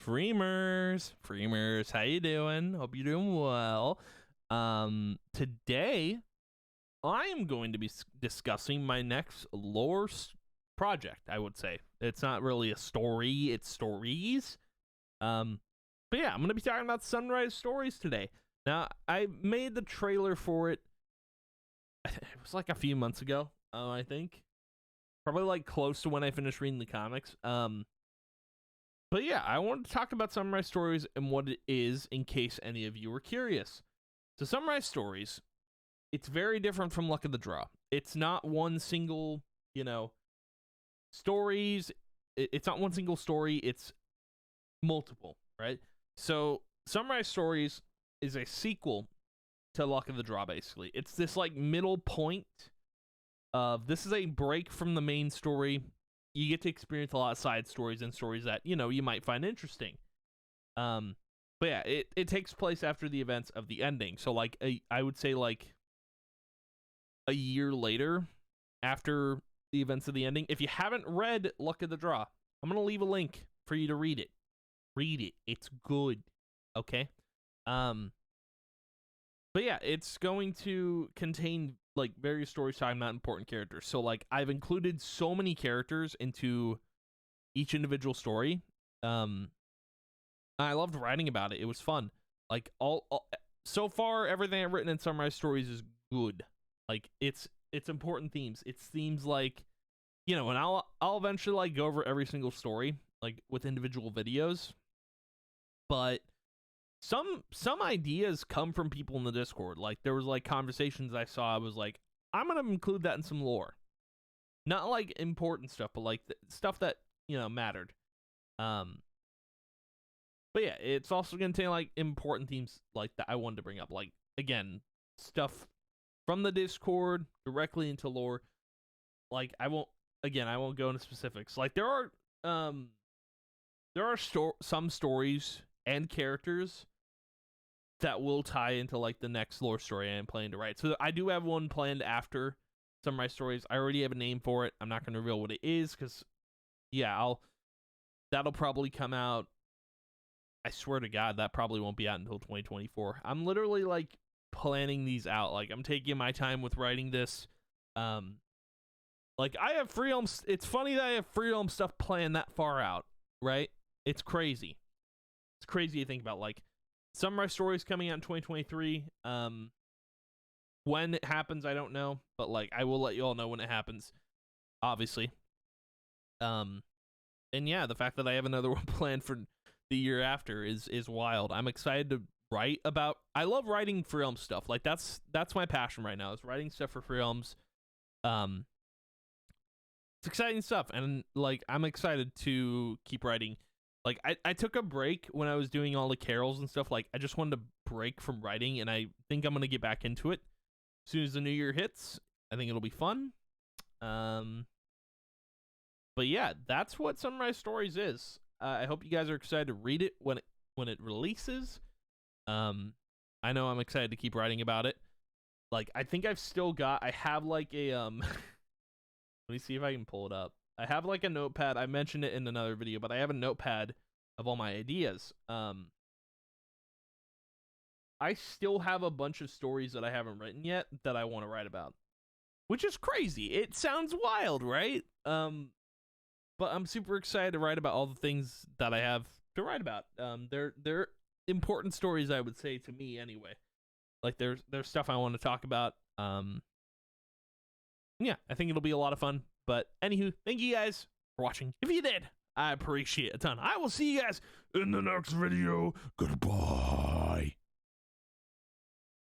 Freemers, how you doing? Hope you're doing well. Today I am going to be discussing my next project. I would say it's not really a story; it's stories. But yeah, I'm going to be talking about Sunrise Stories today. Now, I made the trailer for it. It was like a few months ago. I think probably like close to when I finished reading the comics. But yeah, I wanted to talk about Sunrise Stories and what it is in case any of you are curious. So Sunrise Stories, it's very different from Luck of the Draw. It's not one single, stories. It's not one single story. It's multiple, right? So Sunrise Stories is a sequel to Luck of the Draw, basically. It's this like middle point of this is a break from the main story. You get to experience a lot of side stories and stories that, you might find interesting. But yeah, it takes place after the events of the ending. So like I would say like a year later after the events of the ending. If you haven't read Luck of the Draw, I'm going to leave a link for you to read it. Read it. It's good. Okay? But yeah, it's going to contain like various stories talking about important characters. So like I've included so many characters into each individual story. I loved writing about it. It was fun. Like all so far everything I've written in Sunrise Stories is good. Like it's important themes. It's themes like, and I'll eventually like go over every single story like with individual videos. But some ideas come from people in the Discord. Like there was like conversations I saw. I was like, I'm gonna include that in some lore, not like important stuff, but like stuff that mattered. But yeah, it's also gonna contain like important themes like that I wanted to bring up. Like again, stuff from the Discord directly into lore. Like I won't go into specifics. Like there are some stories and characters that will tie into like the next lore story I am planning to write. So I do have one planned after Sunrise Stories. I already have a name for it. I'm not going to reveal what it is because that'll probably come out. I swear to God, that probably won't be out until 2024. I'm literally like planning these out. Like I'm taking my time with writing this. Like I have Freedom. It's funny that I have Freedom stuff planned that far out, right? It's crazy. It's crazy to think about. Like Sunrise Stories coming out in 2023. When it happens, I don't know, but like I will let you all know when it happens, obviously. And yeah, the fact that I have another one planned for the year after is wild. I'm excited to write about. I love writing Freelm stuff. Like that's my passion right now. Is writing stuff for Freelms. It's exciting stuff, and like I'm excited to keep writing. Like, I took a break when I was doing all the carols and stuff. Like, I just wanted to break from writing, and I think I'm going to get back into it as soon as the new year hits. I think it'll be fun. But yeah, that's what Sunrise Stories is. I hope you guys are excited to read it when it releases. I know I'm excited to keep writing about it. Like, I think I have like a, let me see if I can pull it up. I have like a notepad. I mentioned it in another video, but I have a notepad of all my ideas. I still have a bunch of stories that I haven't written yet that I want to write about, which is crazy. It sounds wild, right? But I'm super excited to write about all the things that I have to write about. They're important stories, I would say, to me anyway. Like there's stuff I want to talk about. Yeah, I think it'll be a lot of fun. But anywho, thank you guys for watching. If you did, I appreciate it a ton. I will see you guys in the next video. Goodbye.